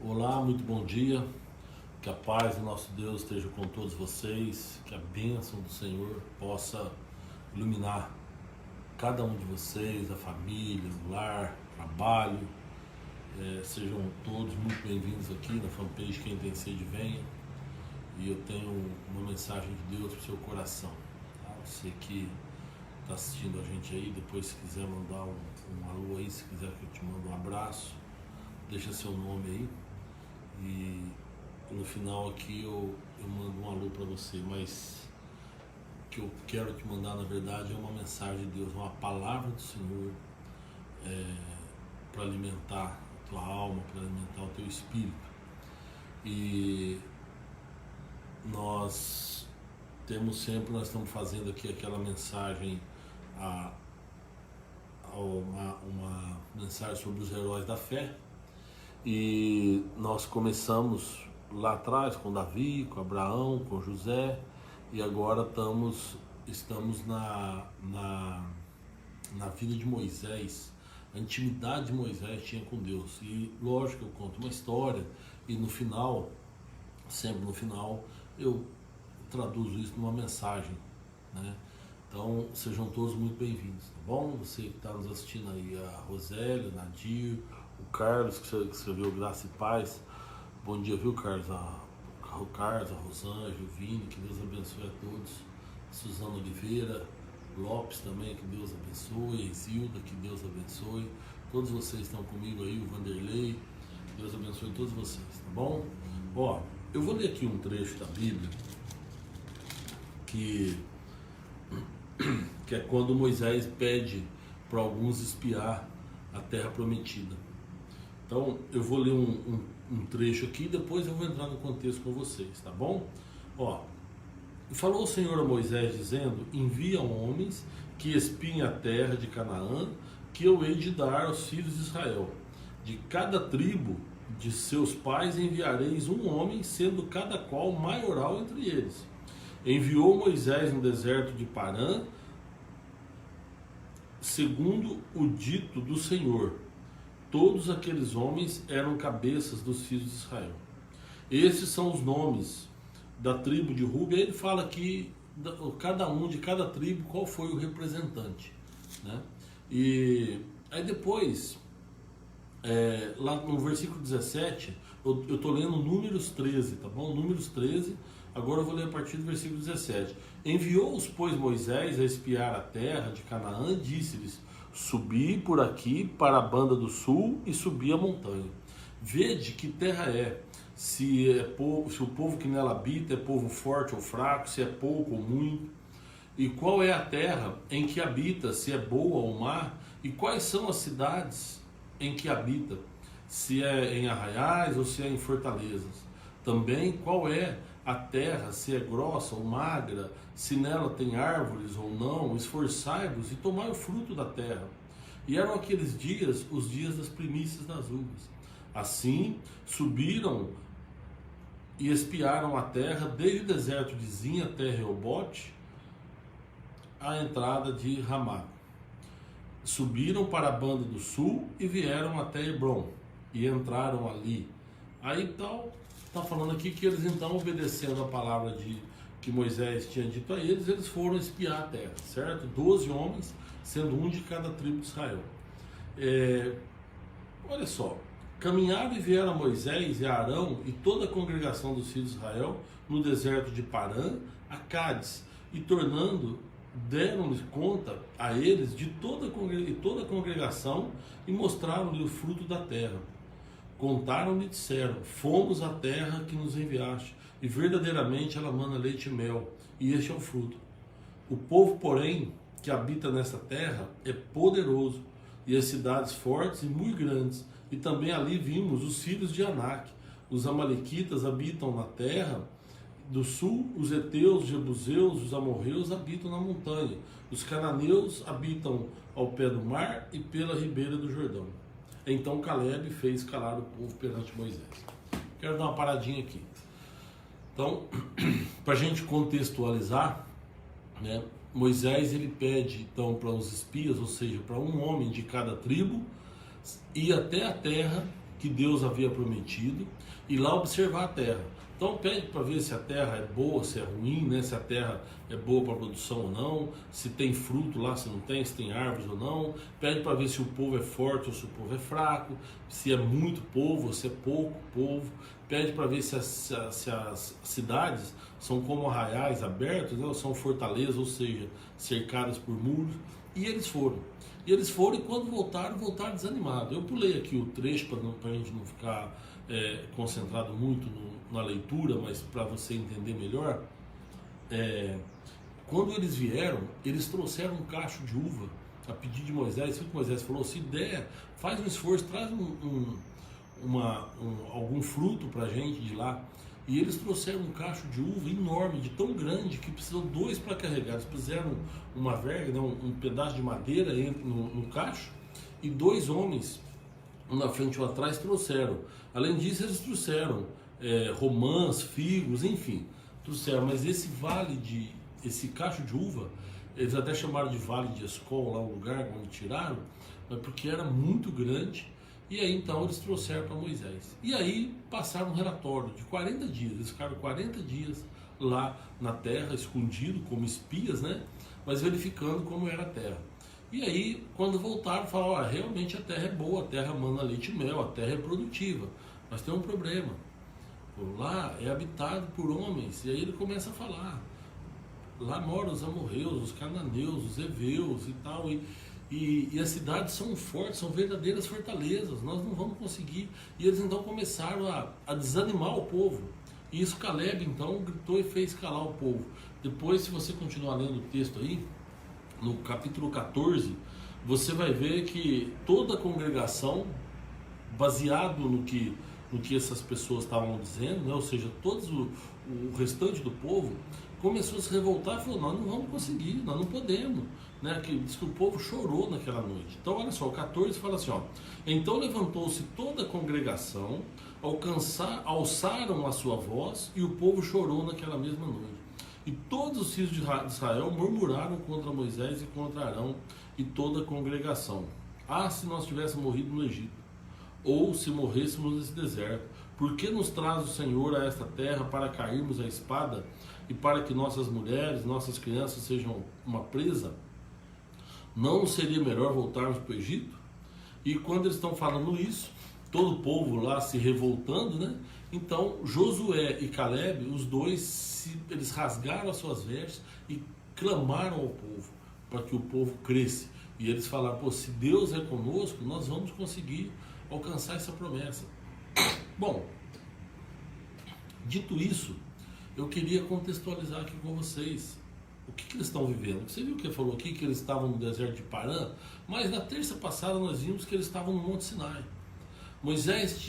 Olá, muito bom dia. Que a paz do nosso Deus esteja com todos vocês, que a bênção do Senhor possa iluminar cada um de vocês, a família, o lar, o trabalho. Sejam todos muito bem-vindos aqui na fanpage Quem Tem Sede Venha. E eu tenho uma mensagem de Deus para o seu coração. Tá? Você que está assistindo a gente aí, depois se quiser mandar um alô aí, se quiser que eu te mande um abraço, deixa seu nome aí. E no final aqui eu mando um alô para você, mas o que eu quero te mandar na verdade é uma mensagem de Deus, uma palavra do Senhor para alimentar a tua alma, para alimentar o teu espírito. E nós estamos fazendo aqui aquela mensagem, uma mensagem sobre os heróis da fé. E nós começamos lá atrás com Davi, com Abraão, com José, e agora estamos na vida de Moisés, a intimidade de Moisés tinha com Deus. E lógico, eu conto uma história e no final, sempre no final, eu traduzo isso numa mensagem, né? Então sejam todos muito bem-vindos, tá bom? Você que está nos assistindo aí, a Rosélia, Nadir, o Carlos, que escreveu Graça e Paz. Bom dia, viu, Carlos? O Carlos, a Rosângela, o Vini, que Deus abençoe a todos. Suzana Oliveira, Lopes também, que Deus abençoe. Isilda, que Deus abençoe. Todos vocês estão comigo aí, o Vanderlei, que Deus abençoe todos vocês, tá bom? Ó, eu vou ler aqui um trecho da Bíblia que é quando Moisés pede para alguns espiar a terra prometida. Então eu vou ler um trecho aqui e depois eu vou entrar no contexto com vocês, tá bom? Ó, e falou o Senhor a Moisés dizendo: envia homens que espiem a terra de Canaã, que eu hei de dar aos filhos de Israel. De cada tribo de seus pais enviareis um homem, sendo cada qual maioral entre eles. Enviou Moisés no deserto de Parã, segundo o dito do Senhor. Todos aqueles homens eram cabeças dos filhos de Israel. Esses são os nomes da tribo de Rúben. Ele fala aqui, cada um de cada tribo, qual foi o representante, né? E aí depois, lá no versículo 17, eu estou lendo Números 13, tá bom? Números 13, agora eu vou ler a partir do versículo 17. Enviou-os, pois, Moisés a espiar a terra de Canaã, disse-lhes: subi por aqui para a banda do sul e subi a montanha. Vede que terra é, se o povo que nela habita é povo forte ou fraco, se é pouco ou muito. E qual é a terra em que habita, se é boa ou má, e quais são as cidades em que habita, se é em arraiais ou se é em fortalezas. Também qual é a terra, se é grossa ou magra, se nela tem árvores ou não. Esforçai-vos e tomai o fruto da terra. E eram aqueles dias os dias das primícias das uvas. Assim subiram e espiaram a terra, desde o deserto de Zin até Reobote, a entrada de Ramá. Subiram para a banda do sul e vieram até Hebron e entraram ali. Aí então está falando aqui que eles então, obedecendo a palavra que Moisés tinha dito a eles, eles foram espiar a terra, certo? 12 homens, sendo um de cada tribo de Israel. Olha só, caminharam e vieram a Moisés e a Arão e toda a congregação dos filhos de Israel no deserto de Parã, a Cádiz, e deram-lhes conta a eles de toda a congregação e mostraram-lhe o fruto da terra. Contaram-lhe e disseram: fomos à terra que nos enviaste, e verdadeiramente ela mana leite e mel, e este é o fruto. O povo, porém, que habita nessa terra é poderoso, e as cidades fortes e muito grandes. E também ali vimos os filhos de Anak. Os amalequitas habitam na terra do sul, os heteus, os jebuseus, os amorreus habitam na montanha. Os cananeus habitam ao pé do mar e pela ribeira do Jordão. Então Caleb fez calar o povo perante Moisés. Quero dar uma paradinha aqui. Então, para a gente contextualizar, né, Moisés ele pede então para os espias, ou seja, para um homem de cada tribo, ir até a terra que Deus havia prometido e lá observar a terra. Então pede para ver se a terra é boa, se é ruim, né? Se a terra é boa para produção ou não, se tem fruto lá, se não tem, se tem árvores ou não. Pede para ver se o povo é forte ou se o povo é fraco, se é muito povo ou se é pouco povo. Pede para ver se as cidades são como arraiais abertos, né? Ou são fortalezas, ou seja, cercadas por muros. E eles foram. E quando voltaram desanimados. Eu pulei aqui o trecho para a gente não ficar concentrado muito na leitura, mas para você entender melhor. Quando eles vieram, eles trouxeram um cacho de uva a pedido de Moisés. O que Moisés falou? Se der, faz um esforço, traz algum fruto para a gente de lá. E eles trouxeram um cacho de uva enorme, de tão grande, que precisou 2 para carregar. Eles puseram uma verga, né, um pedaço de madeira no cacho, e 2 homens, um na frente e um atrás, trouxeram. Além disso, eles trouxeram romãs, figos, enfim, trouxeram. Mas esse cacho de uva, eles até chamaram de Vale de Escol, lá o lugar onde tiraram, mas porque era muito grande. E aí então eles trouxeram para Moisés. E aí passaram um relatório de 40 dias. Eles ficaram 40 dias lá na terra, escondido como espias, né? Mas verificando como era a terra. E aí, quando voltaram, falaram: realmente a terra é boa, a terra mana leite e mel, a terra é produtiva. Mas tem um problema. Lá é habitado por homens. E aí ele começa a falar. Lá moram os amorreus, os cananeus, os heveus e tal. E as cidades são fortes, são verdadeiras fortalezas, nós não vamos conseguir. E eles então começaram a desanimar o povo. E isso Caleb então gritou e fez calar o povo. Depois, se você continuar lendo o texto aí, no capítulo 14, você vai ver que toda a congregação, baseado no que essas pessoas estavam dizendo, né? Ou seja, o restante do povo começou a se revoltar e falou: nós não vamos conseguir, nós não podemos, né? Diz que o povo chorou naquela noite. Então olha só, o 14 fala assim, ó: então levantou-se toda a congregação, alçaram a sua voz, e o povo chorou naquela mesma noite. E todos os filhos de Israel murmuraram contra Moisés e contra Arão e toda a congregação: se nós tivéssemos morrido no Egito, ou se morrêssemos nesse deserto, por que nos traz o Senhor a esta terra para cairmos à espada e para que nossas mulheres, nossas crianças sejam uma presa? Não seria melhor voltarmos para o Egito? E quando eles estão falando isso, todo o povo lá se revoltando, né? Então Josué e Caleb, os dois, eles rasgaram as suas vestes e clamaram ao povo para que o povo cresça. E eles falaram: se Deus é conosco, nós vamos conseguir alcançar essa promessa. Bom, dito isso, eu queria contextualizar aqui com vocês o que eles estão vivendo. Você viu que ele falou aqui que eles estavam no deserto de Parã, mas na terça passada nós vimos que eles estavam no Monte Sinai. Moisés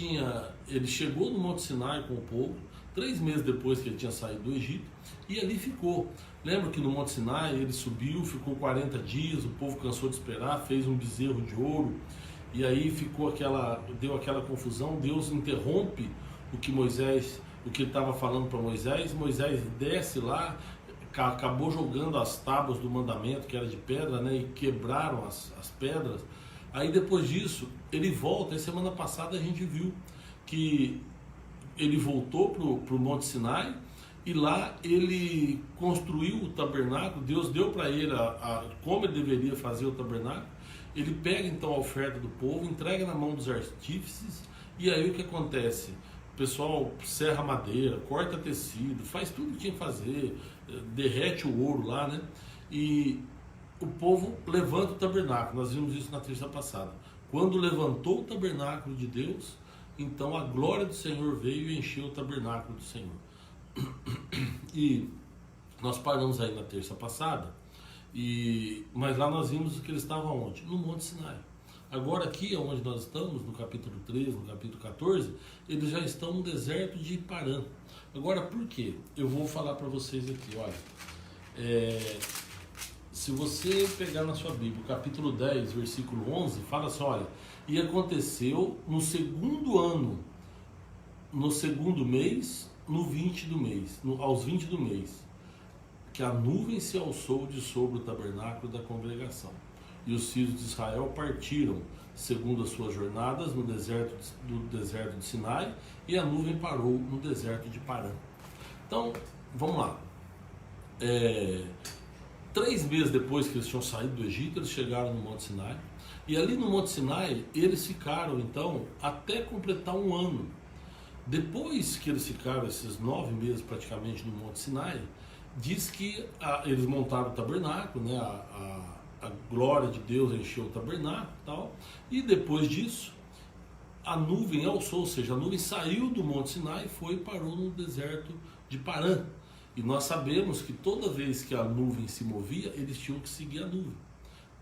ele chegou no Monte Sinai com o povo 3 meses depois que ele tinha saído do Egito, e ali ficou. Lembra que no Monte Sinai ele subiu, ficou 40 dias, o povo cansou de esperar, fez um bezerro de ouro, e aí deu aquela confusão. Deus interrompe o que ele estava falando para Moisés. Moisés desce lá, acabou jogando as tábuas do mandamento, que era de pedra, né, e quebraram as pedras. Aí depois disso ele volta. E semana passada a gente viu que ele voltou para o Monte Sinai, e lá ele construiu o tabernáculo. Deus deu para ele como ele deveria fazer o tabernáculo. Ele pega então a oferta do povo, entrega na mão dos artífices, e aí o que acontece? O pessoal serra madeira, corta tecido, faz tudo que tinha que fazer, derrete o ouro lá, né? E o povo levanta o tabernáculo. Nós vimos isso na terça passada. Quando levantou o tabernáculo de Deus, então a glória do Senhor veio e encheu o tabernáculo do Senhor. E nós paramos aí na terça passada, mas lá nós vimos que eles estavam onde? No Monte Sinai. Agora aqui onde nós estamos, no capítulo 13, no capítulo 14, eles já estão no deserto de Parã. Agora por quê? Eu vou falar para vocês aqui, olha. Se você pegar na sua Bíblia, o capítulo 10, versículo 11, fala assim, olha: e aconteceu no segundo ano, no segundo mês, no 20 do mês, aos 20 do mês, que a nuvem se alçou de sobre o tabernáculo da congregação. E os filhos de Israel partiram segundo as suas jornadas no deserto de Sinai, e a nuvem parou no deserto de Parã. Então, vamos lá. 3 meses depois que eles tinham saído do Egito, eles chegaram no Monte Sinai. E ali no Monte Sinai, eles ficaram então até completar um ano. Depois que eles ficaram esses 9 meses praticamente no Monte Sinai, diz que eles montaram o tabernáculo, né? A glória de Deus encheu o tabernáculo e tal. E depois disso, a nuvem alçou, ou seja, a nuvem saiu do Monte Sinai e parou no deserto de Parã. E nós sabemos que toda vez que a nuvem se movia, eles tinham que seguir a nuvem.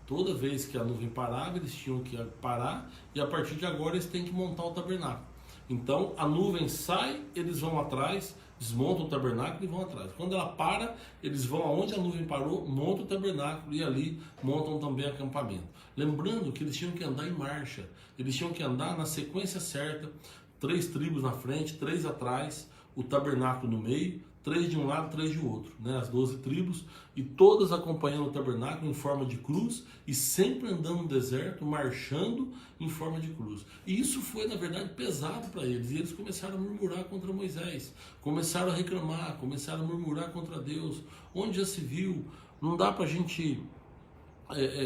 Toda vez que a nuvem parava, eles tinham que parar, e a partir de agora eles têm que montar o tabernáculo. Então a nuvem sai, eles vão atrás, desmontam o tabernáculo e vão atrás. Quando ela para, eles vão aonde a nuvem parou, montam o tabernáculo e ali montam também acampamento. Lembrando que eles tinham que andar em marcha, eles tinham que andar na sequência certa, 3 tribos na frente, 3 atrás, o tabernáculo no meio, 3 de um lado, 3 de outro, né? As 12 tribos, e todas acompanhando o tabernáculo em forma de cruz, e sempre andando no deserto, marchando em forma de cruz. E isso foi, na verdade, pesado para eles, e eles começaram a murmurar contra Moisés, começaram a reclamar, começaram a murmurar contra Deus. Onde já se viu? Não dá para a gente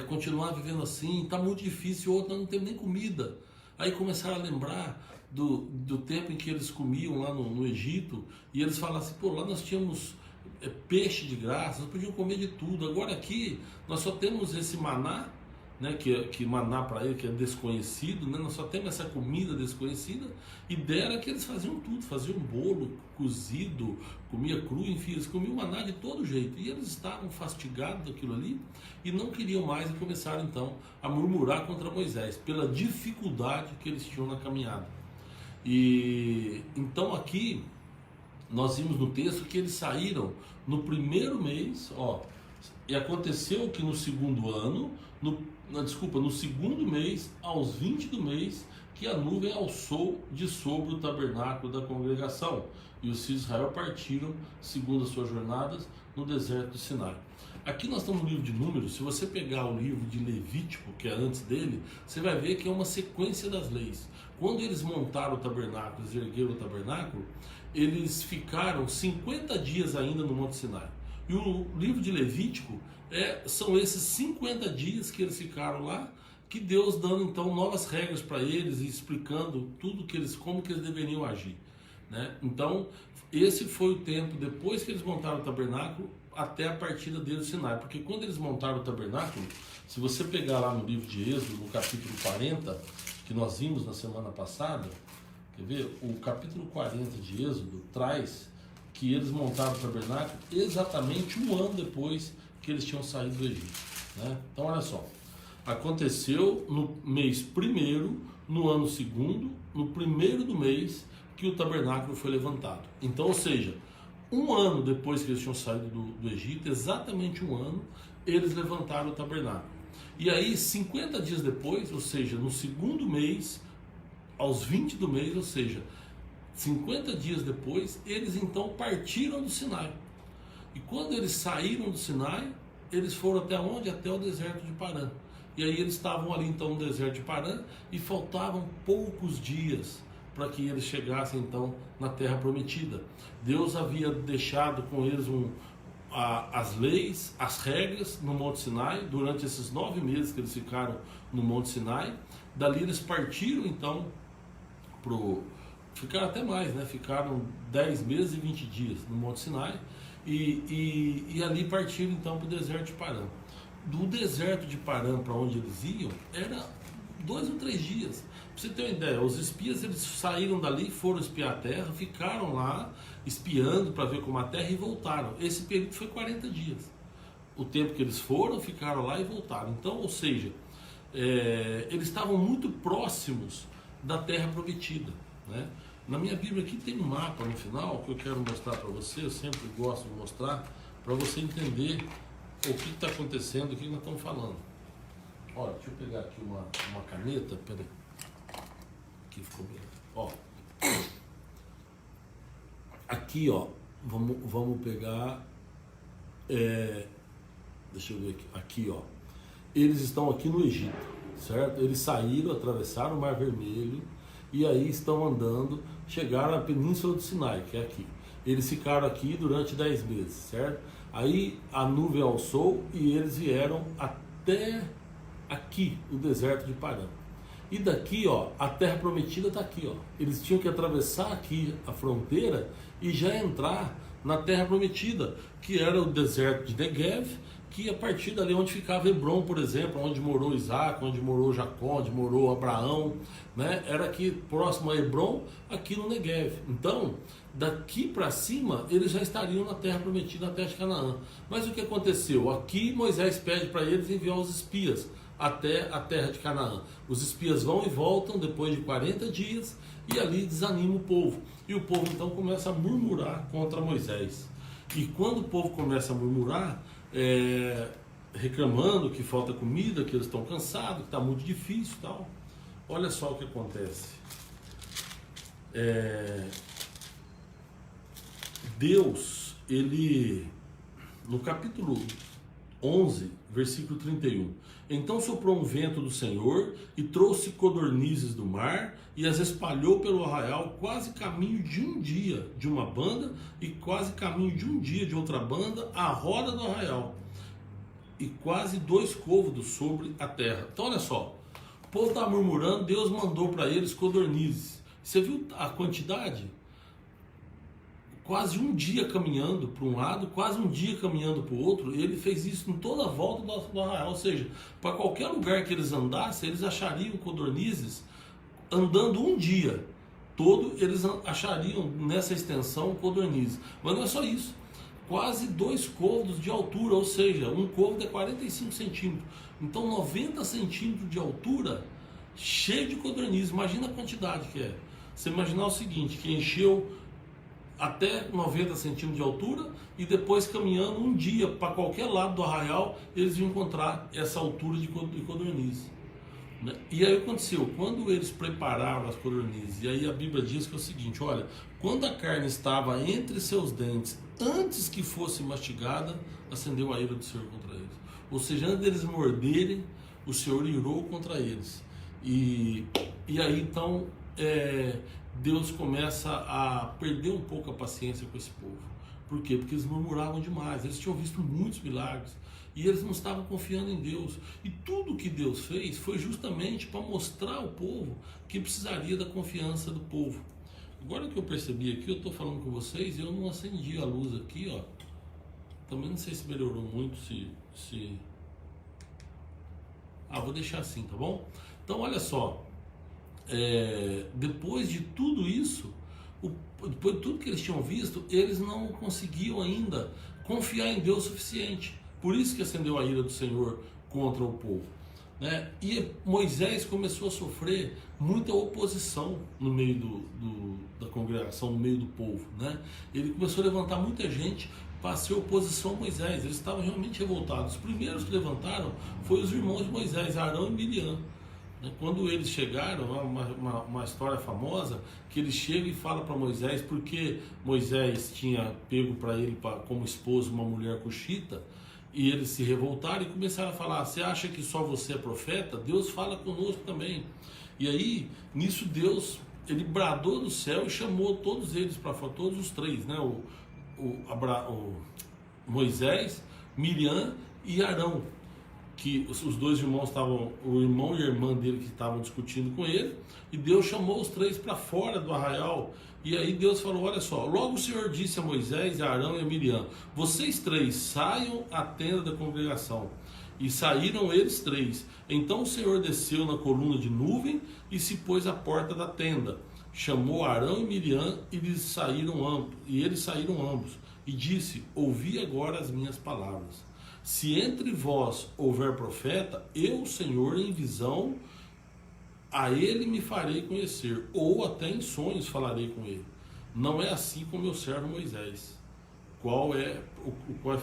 continuar vivendo assim, está muito difícil, nós não temos nem comida. Aí começaram a lembrar do tempo em que eles comiam lá no Egito, e eles falaram assim, pô, lá nós tínhamos peixe de graça, nós podíamos comer de tudo. Agora aqui nós só temos esse maná, né, que maná para ele que é desconhecido, né, nós só temos essa comida desconhecida. E dera que eles faziam tudo, faziam bolo cozido, comia cru, enfim, eles comiam maná de todo jeito, e eles estavam fastigados daquilo ali e não queriam mais, e começaram então a murmurar contra Moisés pela dificuldade que eles tinham na caminhada. E então aqui nós vimos no texto que eles saíram no primeiro mês, e aconteceu que no segundo ano, no segundo mês, aos 20 do mês, que a nuvem alçou de sobre o tabernáculo da congregação, e os filhos de Israel partiram, segundo as suas jornadas, no deserto de Sinai. Aqui nós estamos no livro de Números. Se você pegar o livro de Levítico, que é antes dele, você vai ver que é uma sequência das leis. Quando eles montaram o tabernáculo, eles ergueram o tabernáculo, eles ficaram 50 dias ainda no Monte Sinai. E o livro de Levítico são esses 50 dias que eles ficaram lá, que Deus dando então novas regras para eles e explicando tudo como que eles deveriam agir, né? Então esse foi o tempo depois que eles montaram o tabernáculo até a partida deles do Sinai, porque quando eles montaram o tabernáculo, se você pegar lá no livro de Êxodo, no capítulo 40, que nós vimos na semana passada, quer ver? O capítulo 40 de Êxodo traz que eles montaram o tabernáculo exatamente um ano depois que eles tinham saído do Egito, né? Então olha só, aconteceu no mês 1º, no ano 2º, no 1º do mês, que o tabernáculo foi levantado. Então, ou seja, um ano depois que eles tinham saído do Egito, exatamente um ano, eles levantaram o tabernáculo. E aí, 50 dias depois, ou seja, no 2º mês, aos 20 do mês, ou seja, 50 dias depois, eles então partiram do Sinai. E quando eles saíram do Sinai, eles foram até onde? Até o deserto de Parã. E aí eles estavam ali então no deserto de Parã, e faltavam poucos dias para que eles chegassem então na terra prometida. Deus havia deixado com eles as leis, as regras no Monte Sinai, durante esses 9 meses que eles ficaram no Monte Sinai. Dali eles partiram então ficaram até mais, né? Ficaram 10 meses e 20 dias no Monte Sinai, e ali partiram então para o deserto de Parã. Do deserto de Parã para onde eles iam, era 2 ou 3 dias. Pra você ter uma ideia, os espias eles saíram dali, foram espiar a terra, ficaram lá espiando para ver como a terra e voltaram. Esse período foi 40 dias. O tempo que eles foram, ficaram lá e voltaram. Então, ou seja, eles estavam muito próximos da terra prometida, né? Na minha Bíblia aqui tem um mapa no final que eu quero mostrar para você. Eu sempre gosto de mostrar para você entender o que está acontecendo, o que nós estamos falando. Olha, deixa eu pegar aqui uma caneta, peraí. Aqui ficou bem. Ó. Aqui, ó, vamos pegar. Deixa eu ver aqui. Aqui, ó. Eles estão aqui no Egito, certo? Eles saíram, atravessaram o Mar Vermelho e aí estão andando, chegaram à Península do Sinai, que é aqui. Eles ficaram aqui durante 10 meses, certo? Aí a nuvem alçou e eles vieram até aqui, o deserto de Parã. E daqui, ó, a terra prometida está aqui, ó. Eles tinham que atravessar aqui a fronteira e já entrar na terra prometida, que era o deserto de Negev, que a partir dali onde ficava Hebron, por exemplo, onde morou Isaac, onde morou Jacó, onde morou Abraão, né? Era aqui próximo a Hebron, aqui no Negev. Então, daqui para cima, eles já estariam na terra prometida, na terra de Canaã. Mas o que aconteceu? Aqui Moisés pede para eles enviar os espias até a terra de Canaã. Os espias vão e voltam depois de 40 dias e ali desanima o povo. E o povo então começa a murmurar contra Moisés. E quando o povo começa a murmurar, reclamando que falta comida, que eles estão cansados, que está muito difícil e tal, olha só o que acontece. Deus, ele, no capítulo 11, versículo 31. Então soprou um vento do Senhor e trouxe codornizes do mar e as espalhou pelo arraial, quase caminho de um dia de uma banda e quase caminho de um dia de outra banda, à roda do arraial, e quase 2 côvados sobre a terra. Então olha só, o povo está murmurando, Deus mandou para eles codornizes. Você viu a quantidade? Quase um dia caminhando para um lado, quase um dia caminhando para o outro. Ele fez isso em toda a volta do arraial, ou seja, para qualquer lugar que eles andassem, eles achariam codornizes andando um dia todo, eles achariam nessa extensão codornizes. Mas não é só isso, quase 2 côvados de altura, ou seja, um côvado é 45 centímetros, então 90 centímetros de altura, cheio de codornizes. Imagina a quantidade que é. Você imaginar o seguinte, que encheu até 90 centímetros de altura e depois caminhando um dia para qualquer lado do arraial, eles iam encontrar essa altura de codorniz. E aí aconteceu, quando eles prepararam as codornizes, e aí a Bíblia diz que é o seguinte, olha, quando a carne estava entre seus dentes, antes que fosse mastigada, acendeu a ira do Senhor contra eles. Ou seja, antes deles morderem, o Senhor irou contra eles. E aí então Deus começa a perder um pouco a paciência com esse povo. Por quê? Porque eles murmuravam demais, eles tinham visto muitos milagres e eles não estavam confiando em Deus. E tudo que Deus fez foi justamente para mostrar ao povo que precisaria da confiança do povo. Agora que eu percebi aqui, eu estou falando com vocês e eu não acendi a luz aqui, ó. Também não sei se melhorou muito, vou deixar assim, tá bom? Então olha só, depois de tudo isso, depois de tudo que eles tinham visto, eles não conseguiam ainda confiar em Deus o suficiente. Por isso que acendeu a ira do Senhor contra o povo, né? E Moisés começou a sofrer muita oposição no meio da congregação, no meio do povo, né? Ele começou a levantar muita gente para ser oposição a Moisés. Eles estavam realmente revoltados. Os primeiros que levantaram foram os irmãos de Moisés, Arão e Miriam. Quando eles chegaram, uma história famosa, que ele chega e fala para Moisés, porque Moisés tinha pego para ele como esposo uma mulher cuxita, e eles se revoltaram e começaram a falar, você acha que só você é profeta? Deus fala conosco também. E aí, nisso Deus, ele bradou do céu e chamou todos eles para fora, todos os 3, né? O Moisés, Miriam e Arão, que os 2 irmãos estavam, o irmão e a irmã dele que estavam discutindo com ele, e Deus chamou os 3 para fora do arraial. E aí Deus falou, olha só, logo o Senhor disse a Moisés, a Arão e a Miriam, vocês 3 saiam à tenda da congregação. E saíram eles 3. Então o Senhor desceu na coluna de nuvem e se pôs à porta da tenda. Chamou Arão e Miriam e eles saíram ambos. E disse, ouvi agora as minhas palavras. Se entre vós houver profeta, eu, Senhor, em visão, a ele me farei conhecer, ou até em sonhos falarei com ele. Não é assim com meu servo Moisés, qual é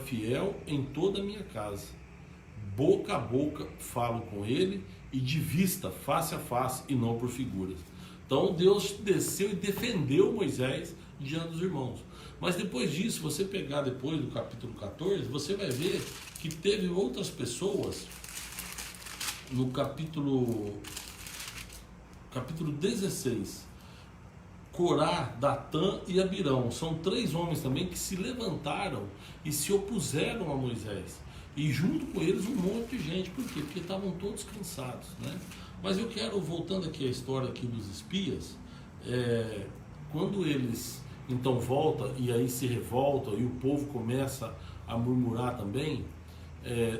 fiel em toda a minha casa. Boca a boca falo com ele, e de vista, face a face, e não por figuras. Então Deus desceu e defendeu Moisés diante dos irmãos. Mas depois disso, você pegar depois do capítulo 14, você vai ver que teve outras pessoas no capítulo 16, Corá, Datã e Abirão, são 3 homens também que se levantaram e se opuseram a Moisés, e junto com eles um monte de gente. Por quê? Porque estavam todos cansados, né? Mas eu quero, voltando aqui à história aqui dos espias, quando eles então voltam e aí se revoltam e o povo começa a murmurar também,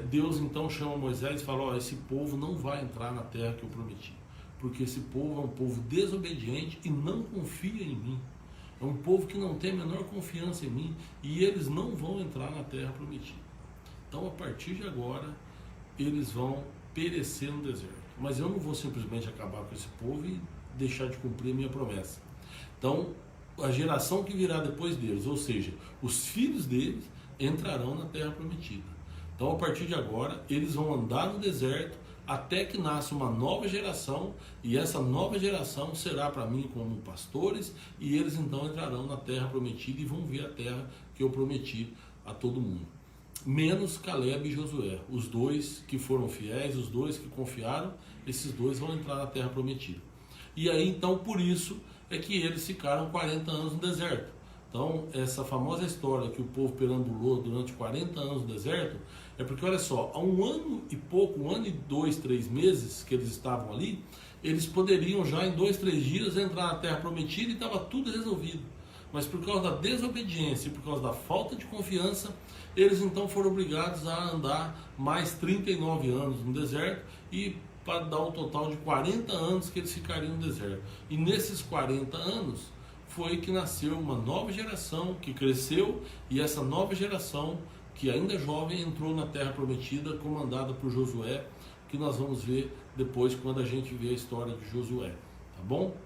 Deus então chama Moisés e fala: ó, esse povo não vai entrar na terra que eu prometi, porque esse povo é um povo desobediente e não confia em mim, é um povo que não tem a menor confiança em mim, e eles não vão entrar na terra prometida. Então, a partir de agora, eles vão perecer no deserto. Mas eu não vou simplesmente acabar com esse povo e deixar de cumprir a minha promessa. Então, a geração que virá depois deles, ou seja, os filhos deles, entrarão na terra prometida. Então, a partir de agora, eles vão andar no deserto até que nasça uma nova geração, e essa nova geração será para mim como pastores, e eles então entrarão na terra prometida e vão ver a terra que eu prometi a todo mundo. Menos Caleb e Josué, os 2 que foram fiéis, os 2 que confiaram, esses 2 vão entrar na terra prometida. E aí então por isso é que eles ficaram 40 anos no deserto. Então essa famosa história que o povo perambulou durante 40 anos no deserto, é porque olha só, há 1 ano e pouco, 1 ano e 2, 3 meses que eles estavam ali, eles poderiam já em 2, 3 dias entrar na terra prometida e estava tudo resolvido. Mas por causa da desobediência e por causa da falta de confiança, eles então foram obrigados a andar mais 39 anos no deserto, e para dar um total de 40 anos que eles ficariam no deserto. E nesses 40 anos foi que nasceu uma nova geração que cresceu, e essa nova geração, que ainda é jovem, entrou na terra prometida, comandada por Josué, que nós vamos ver depois quando a gente vê a história de Josué, tá bom?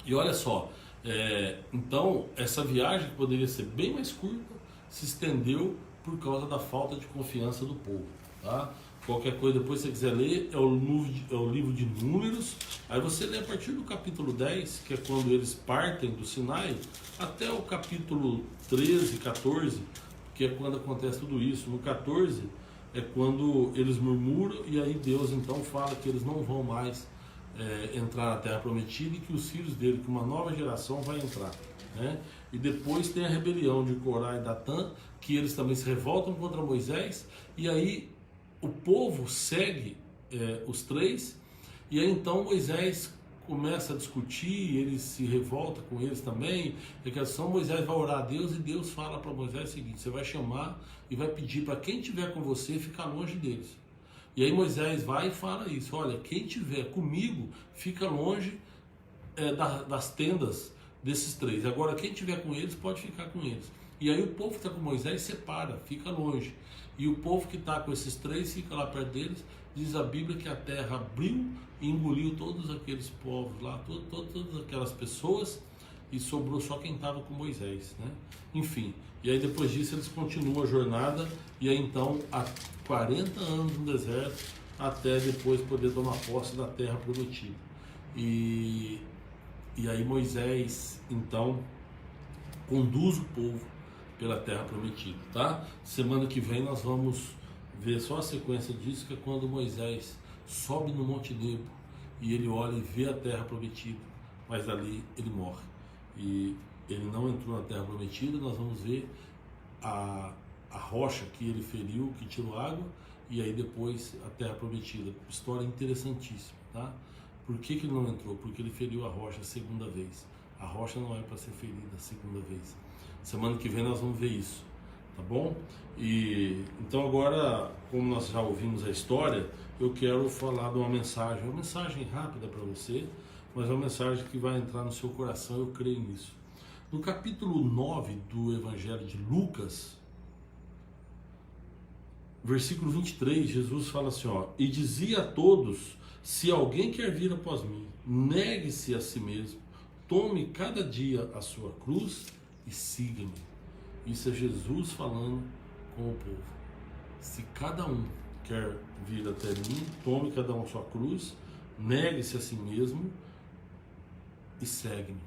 E olha só, então essa viagem, que poderia ser bem mais curta, se estendeu por causa da falta de confiança do povo, tá? Qualquer coisa depois, se você quiser ler, é o livro de Números. Aí você lê a partir do capítulo 10, que é quando eles partem do Sinai, até o capítulo 13, 14, que é quando acontece tudo isso. No 14 é quando eles murmuram, e aí Deus então fala que eles não vão mais entrar na terra prometida, e que os filhos dele, que uma nova geração vai entrar, né? E depois tem a rebelião de Corá e Datã, que eles também se revoltam contra Moisés, e aí o povo segue os 3, e aí então Moisés começa a discutir, ele se revolta com eles também, e que assim, Moisés vai orar a Deus, e Deus fala para Moisés o seguinte: você vai chamar e vai pedir para quem estiver com você ficar longe deles. E aí Moisés vai e fala isso: olha, quem estiver comigo fica longe das tendas desses 3, agora quem estiver com eles pode ficar com eles. E aí o povo que está com Moisés separa, fica longe, e o povo que está com esses 3 fica lá perto deles. Diz a Bíblia que a terra abriu e engoliu todos aqueles povos lá, todas aquelas pessoas, e sobrou só quem estava com Moisés, né? Enfim, e aí depois disso eles continuam a jornada, e aí então há 40 anos no deserto, até depois poder tomar posse da terra prometida. E aí Moisés então conduz o povo pela terra prometida, tá? Semana que vem nós vamos ver só a sequência disso, que é quando Moisés sobe no Monte Nebo e ele olha e vê a terra prometida, mas ali ele morre e ele não entrou na terra prometida. Nós vamos ver a rocha que ele feriu, que tirou água, e aí depois a terra prometida. História interessantíssima, tá? Por que ele não entrou? Porque ele feriu a rocha a segunda vez. A rocha não é para ser ferida a segunda vez. Semana que vem nós vamos ver isso, tá bom? E então agora, como nós já ouvimos a história, eu quero falar de uma mensagem rápida para você, mas é uma mensagem que vai entrar no seu coração, eu creio nisso. No capítulo 9 do Evangelho de Lucas, versículo 23, Jesus fala assim, ó: e dizia a todos: se alguém quer vir após mim, negue-se a si mesmo, tome cada dia a sua cruz e siga-me. Isso é Jesus falando com o povo. Se cada um quer vir até mim, tome cada um a sua cruz, negue-se a si mesmo e segue-me.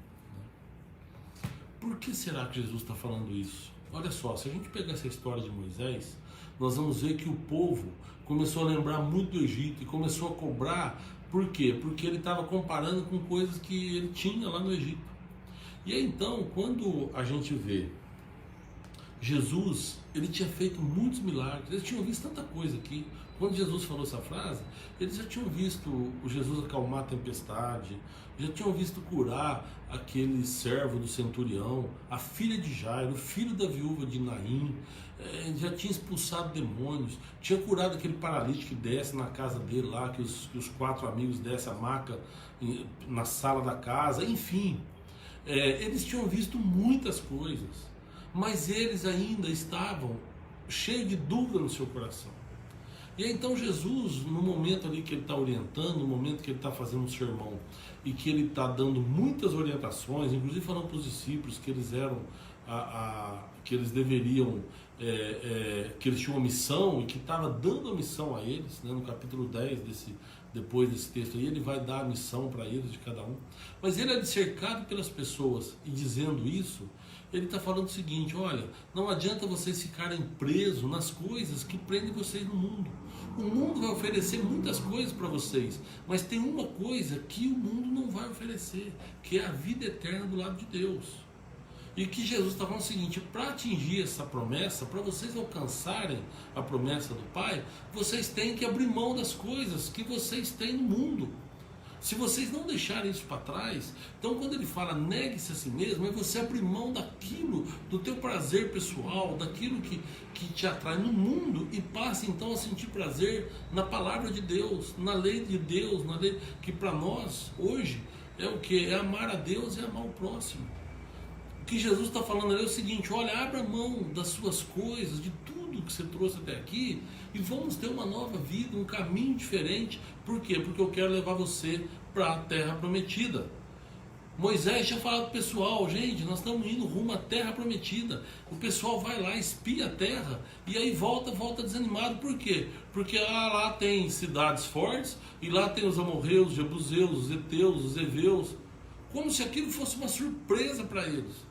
Por que será que Jesus está falando isso? Olha só, se a gente pegar essa história de Moisés, nós vamos ver que o povo começou a lembrar muito do Egito e começou a cobrar. Por quê? Porque ele estava comparando com coisas que ele tinha lá no Egito. E aí então, quando a gente vê Jesus, ele tinha feito muitos milagres, eles tinham visto tanta coisa aqui. Quando Jesus falou essa frase, eles já tinham visto o Jesus acalmar a tempestade, já tinham visto curar aquele servo do centurião, a filha de Jairo, o filho da viúva de Naim, já tinha expulsado demônios, tinha curado aquele paralítico que desce na casa dele lá, que os 4 amigos descem a maca na sala da casa, enfim. Eles tinham visto muitas coisas, mas eles ainda estavam cheios de dúvida no seu coração. E aí, então Jesus, no momento ali que ele está orientando, no momento que ele está fazendo um sermão e que ele está dando muitas orientações, inclusive falando para os discípulos que eles eram que eles deveriam, que eles tinham uma missão e que estava dando a missão a eles, né, no capítulo 10 depois desse texto aí, ele vai dar a missão para eles de cada um. Mas ele é cercado pelas pessoas e dizendo isso, ele está falando o seguinte: olha, não adianta vocês ficarem presos nas coisas que prendem vocês no mundo. O mundo vai oferecer muitas coisas para vocês, mas tem uma coisa que o mundo não vai oferecer, que é a vida eterna do lado de Deus. E que Jesus está falando o seguinte: para atingir essa promessa, para vocês alcançarem a promessa do Pai, vocês têm que abrir mão das coisas que vocês têm no mundo. Se vocês não deixarem isso para trás, então quando ele fala negue-se a si mesmo, é você abrir mão daquilo, do teu prazer pessoal, daquilo que te atrai no mundo, e passe então a sentir prazer na palavra de Deus, na lei de Deus, na lei que para nós hoje é o que? É amar a Deus e amar o próximo. O que Jesus está falando ali é o seguinte: olha, abra mão das suas coisas, de tudo que você trouxe até aqui, e vamos ter uma nova vida, um caminho diferente. Por quê? Porque eu quero levar você para a terra prometida. Moisés tinha falado para o pessoal: gente, nós estamos indo rumo à terra prometida. O pessoal vai lá, espia a terra, e aí volta desanimado. Por quê? Porque lá tem cidades fortes, e lá tem os amorreus, os jebuseus, os heteus, os heveus, como se aquilo fosse uma surpresa para eles.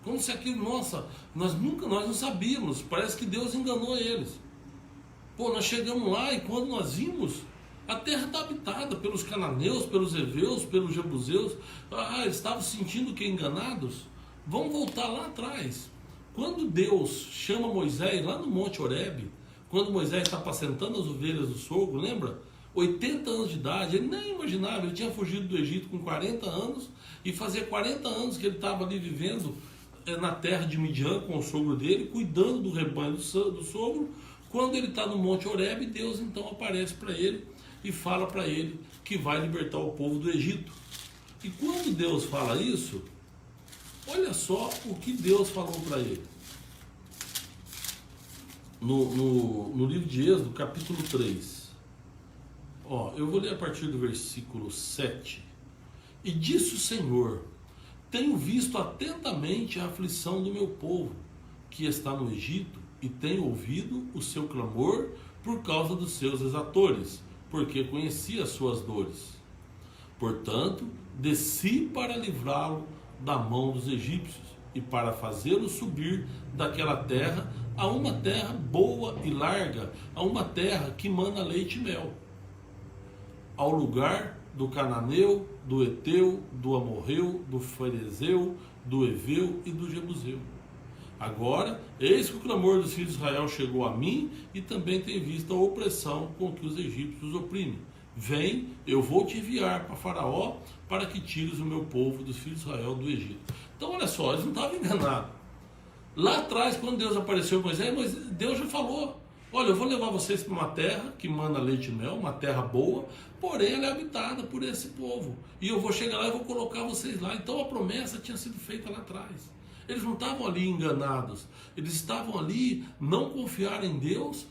Como se aquilo, nossa, nós não sabíamos, parece que Deus enganou eles. Pô, nós chegamos lá e quando nós vimos, a terra está habitada pelos cananeus, pelos heveus, pelos jebuseus. Eles estavam se sentindo que enganados. Vamos voltar lá atrás. Quando Deus chama Moisés lá no Monte Horebe, quando Moisés está apacentando as ovelhas do sogro, lembra? 80 anos de idade, ele nem imaginava, ele tinha fugido do Egito com 40 anos, e fazia 40 anos que ele estava ali vivendo na terra de Midian com o sogro dele, cuidando do rebanho do sogro. Quando ele está no Monte Horebe, Deus então aparece para ele e fala para ele que vai libertar o povo do Egito. E quando Deus fala isso, olha só o que Deus falou para ele. No livro de Êxodo, capítulo 3. Eu vou ler a partir do versículo 7. E disse o Senhor: tenho visto atentamente a aflição do meu povo, que está no Egito, e tenho ouvido o seu clamor por causa dos seus exatores, porque conheci as suas dores. Portanto, desci para livrá-lo da mão dos egípcios, e para fazê-lo subir daquela terra a uma terra boa e larga, a uma terra que mana leite e mel, ao lugar do cananeu, do heteu, do amorreu, do ferezeu, do heveu e do jebuseu. Agora, eis que o clamor dos filhos de Israel chegou a mim, e também tenho visto a opressão com que os egípcios os oprimem. Vem, eu vou te enviar para Faraó, para que tires o meu povo dos filhos de Israel do Egito. Então olha só, eles não estavam enganados. Lá atrás, quando Deus apareceu com Moisés, Deus já falou: olha, eu vou levar vocês para uma terra que mana leite e mel, uma terra boa, porém ela é habitada por esse povo. E eu vou chegar lá e vou colocar vocês lá. Então a promessa tinha sido feita lá atrás. Eles não estavam ali enganados. Eles estavam ali, não confiaram em Deus.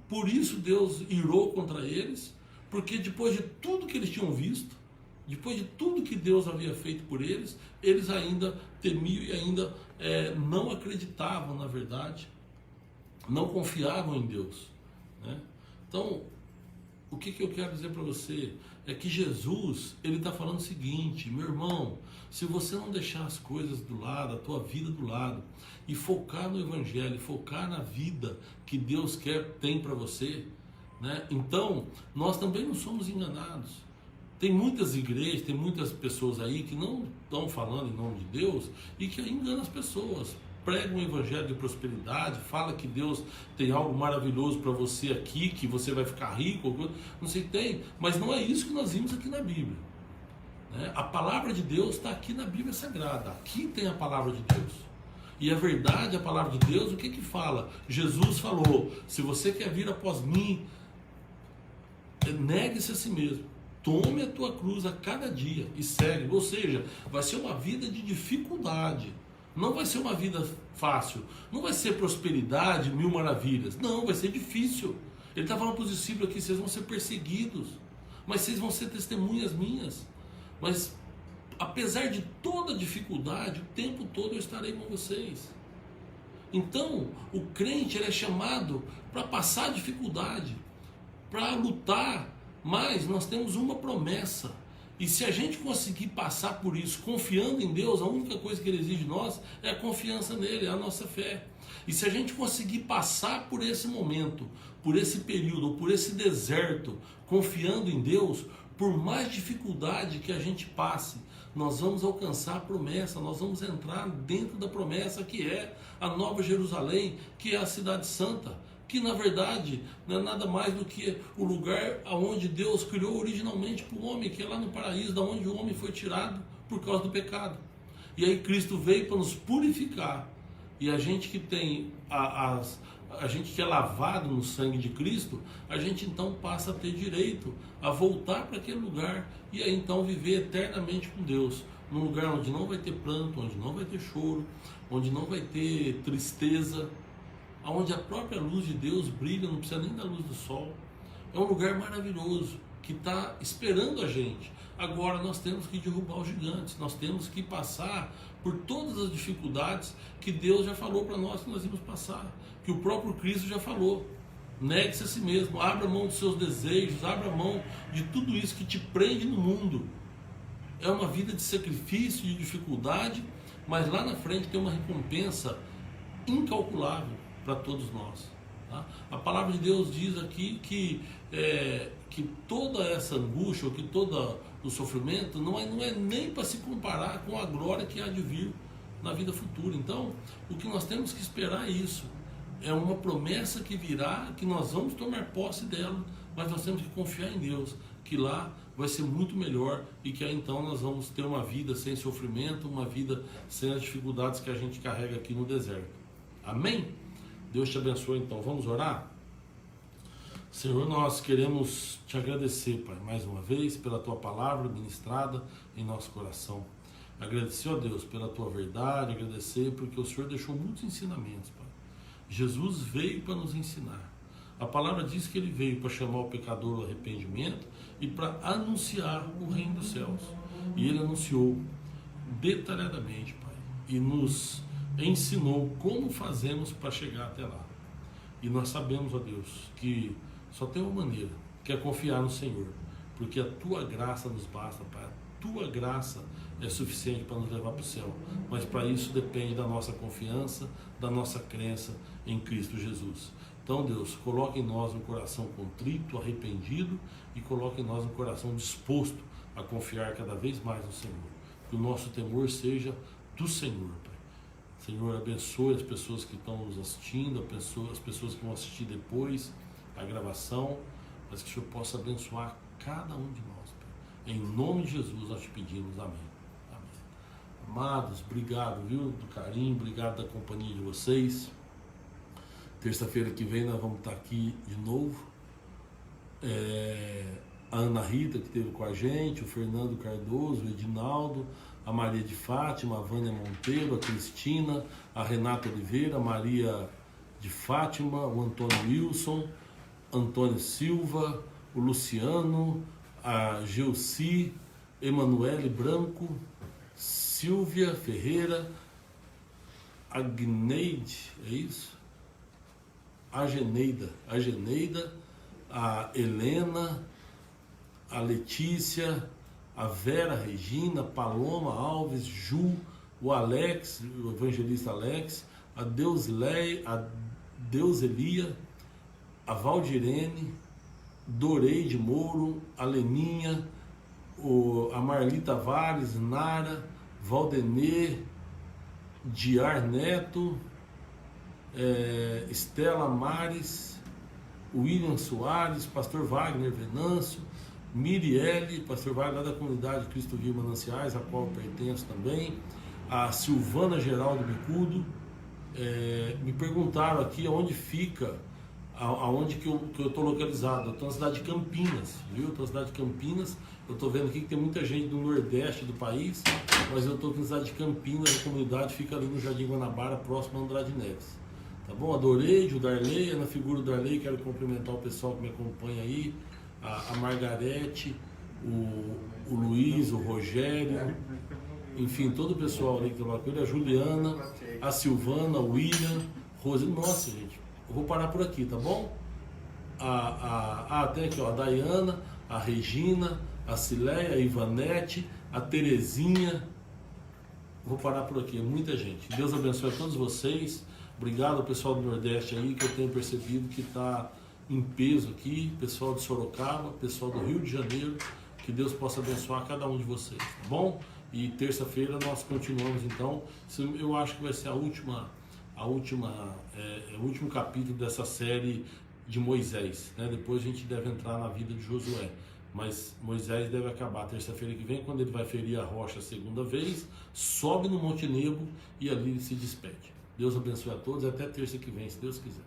Por isso Deus irou contra eles. Porque depois de tudo que eles tinham visto, depois de tudo que Deus havia feito por eles, eles ainda temiam e ainda não acreditavam na verdade. Não confiavam em Deus, né? Então, o que eu quero dizer para você é que Jesus, ele está falando o seguinte: meu irmão, se você não deixar as coisas do lado, a tua vida do lado, e focar no Evangelho, focar na vida que Deus tem para você, né? Então, nós também não somos enganados. Tem muitas igrejas, tem muitas pessoas aí que não estão falando em nome de Deus e que enganam as pessoas. Prega um evangelho de prosperidade, fala que Deus tem algo maravilhoso para você aqui, que você vai ficar rico, não sei, tem, mas não é isso que nós vimos aqui na Bíblia, né? A palavra de Deus está aqui na Bíblia Sagrada, aqui tem a palavra de Deus. E a verdade, a palavra de Deus, o que fala? Jesus falou: se você quer vir após mim, negue-se a si mesmo, tome a tua cruz a cada dia e segue. Ou seja, vai ser uma vida de dificuldade. Não vai ser uma vida fácil, não vai ser prosperidade, mil maravilhas, não, vai ser difícil. Ele está falando para os discípulos aqui: vocês vão ser perseguidos, mas vocês vão ser testemunhas minhas. Mas apesar de toda dificuldade, o tempo todo eu estarei com vocês. Então, o crente, ele é chamado para passar dificuldade, para lutar, mas nós temos uma promessa. E se a gente conseguir passar por isso confiando em Deus, a única coisa que Ele exige de nós é a confiança nele, é a nossa fé. E se a gente conseguir passar por esse momento, por esse período, ou por esse deserto, confiando em Deus, por mais dificuldade que a gente passe, nós vamos alcançar a promessa, nós vamos entrar dentro da promessa, que é a Nova Jerusalém, que é a Cidade Santa, que na verdade não é nada mais do que o lugar onde Deus criou originalmente para o homem, que é lá no paraíso, da onde o homem foi tirado por causa do pecado. E aí Cristo veio para nos purificar. E a gente que tem a gente que é lavado no sangue de Cristo, a gente então passa a ter direito a voltar para aquele lugar e aí então viver eternamente com Deus, num lugar onde não vai ter pranto, onde não vai ter choro, onde não vai ter tristeza, onde a própria luz de Deus brilha, não precisa nem da luz do sol. É um lugar maravilhoso que está esperando a gente. Agora nós temos que derrubar os gigantes, nós temos que passar por todas as dificuldades que Deus já falou para nós que nós íamos passar, que o próprio Cristo já falou. Negue-se a si mesmo, abra mão dos seus desejos, abra mão de tudo isso que te prende no mundo. É uma vida de sacrifício, de dificuldade, mas lá na frente tem uma recompensa incalculável para todos nós, tá? A palavra de Deus diz aqui que toda essa angústia, ou que todo o sofrimento não é nem para se comparar com a glória que há de vir na vida futura. Então, o que nós temos que esperar é isso, é uma promessa que virá, que nós vamos tomar posse dela, mas nós temos que confiar em Deus, que lá vai ser muito melhor e que aí então nós vamos ter uma vida sem sofrimento, uma vida sem as dificuldades que a gente carrega aqui no deserto. Amém? Deus te abençoe. Então vamos orar? Senhor, nós queremos te agradecer, Pai, mais uma vez pela tua palavra ministrada em nosso coração. Agradecer, ó Deus, pela tua verdade, agradecer porque o Senhor deixou muitos ensinamentos, Pai. Jesus veio para nos ensinar. A palavra diz que ele veio para chamar o pecador ao arrependimento e para anunciar o reino dos céus. E ele anunciou detalhadamente, Pai, e nos ensinou como fazemos para chegar até lá. E nós sabemos, ó Deus, que só tem uma maneira, que é confiar no Senhor, porque a tua graça nos basta, Pai. A tua graça é suficiente para nos levar para o céu, mas para isso depende da nossa confiança, da nossa crença em Cristo Jesus. Então, Deus, coloque em nós um coração contrito, arrependido, e coloque em nós um coração disposto a confiar cada vez mais no Senhor. Que o nosso temor seja do Senhor, Pai. Senhor, abençoe as pessoas que estão nos assistindo, as pessoas que vão assistir depois a gravação, mas que o Senhor possa abençoar cada um de nós, Pai. Em nome de Jesus nós te pedimos, amém. Amém. Amados, obrigado, viu, do carinho, obrigado da companhia de vocês. Terça-feira que vem nós vamos estar aqui de novo. A Ana Rita, que esteve com a gente, o Fernando Cardoso, o Edinaldo, a Maria de Fátima, a Vânia Monteiro, a Cristina, a Renata Oliveira, a Maria de Fátima, o Antônio Wilson, Antônio Silva, o Luciano, a Geuci, Emanuele Branco, Silvia Ferreira, a Gneide, é isso? A Geneida, a Helena, a Letícia, a Vera Regina, Paloma Alves, Ju, o Alex, o evangelista Alex, a Deuselia, a Valdirene, Doreide Mouro, a Leninha, a Marli Tavares, Nara, Valdenê, Diar Neto, Estela Mares, William Soares, Pastor Wagner Venâncio, Mirielle, Pastor Wagner lá da comunidade Cristo Vivo Mananciais, a qual eu pertenço também, a Silvana Geraldo Bicudo. Me perguntaram aqui onde fica, aonde que eu estou localizado. Eu estou na cidade de Campinas, viu? Eu estou na cidade de Campinas. Eu estou vendo aqui que tem muita gente do Nordeste do país, mas eu estou aqui na cidade de Campinas, a comunidade fica ali no Jardim Guanabara, próximo a Andrade Neves. Tá bom? Adorei, o Darley, na figura do Darley, quero cumprimentar o pessoal que me acompanha aí, a Margarete, o Luiz, o Rogério, enfim, todo o pessoal ali que está lá com ele, a Juliana, a Silvana, o William, Rose. Nossa, gente, eu vou parar por aqui, tá bom? Tem aqui, ó, a Dayana, a Regina, a Cileia, a Ivanete, a Terezinha. Vou parar por aqui, muita gente. Deus abençoe a todos vocês. Obrigado ao pessoal do Nordeste aí, que eu tenho percebido que está em peso aqui, pessoal de Sorocaba, pessoal do Rio de Janeiro. Que Deus possa abençoar cada um de vocês, tá bom? E terça-feira nós continuamos, então. Eu acho que vai ser o último capítulo dessa série de Moisés, né? Depois a gente deve entrar na vida de Josué, mas Moisés deve acabar terça-feira que vem, quando ele vai ferir a rocha a segunda vez, sobe no Monte Nebo e ali ele se despede. Deus abençoe a todos, até terça que vem, se Deus quiser.